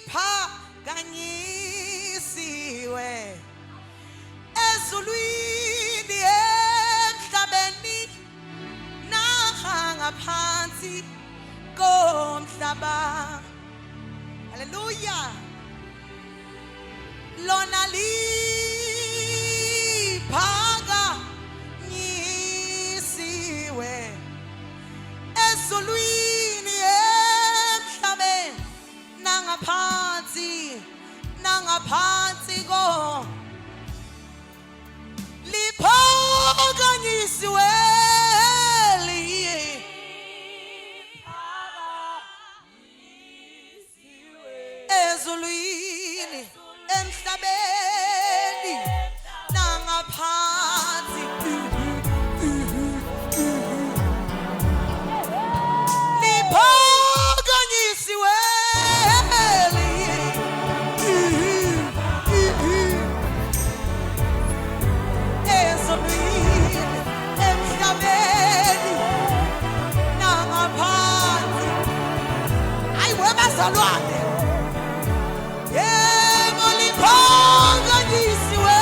liphakanyisiwe ezulwini emhlabeni nangaphansi komhlaba. Hallelujah. Lona liphakanyisiwe ezulwini emhlabeni nangaphansi ko liphakanyisiwe ezulwini emhlabeni nangaphansi liphakanyisiwe ezulwini emhlabeni nangaphansi. Ayi webazalwane, yebo liphakanyisiwe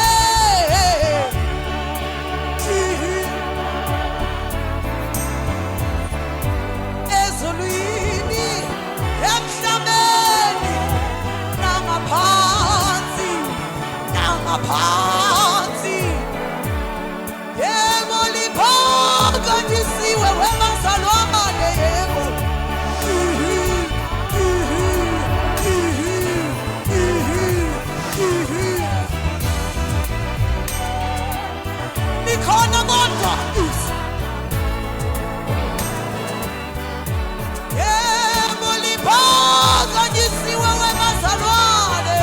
ezulwini emhlabeni nangaphansi. Yebo liphakanyisiwe webazalwane, yebo likhona kodwa. Yebo liphakanyisiwe webazalwane.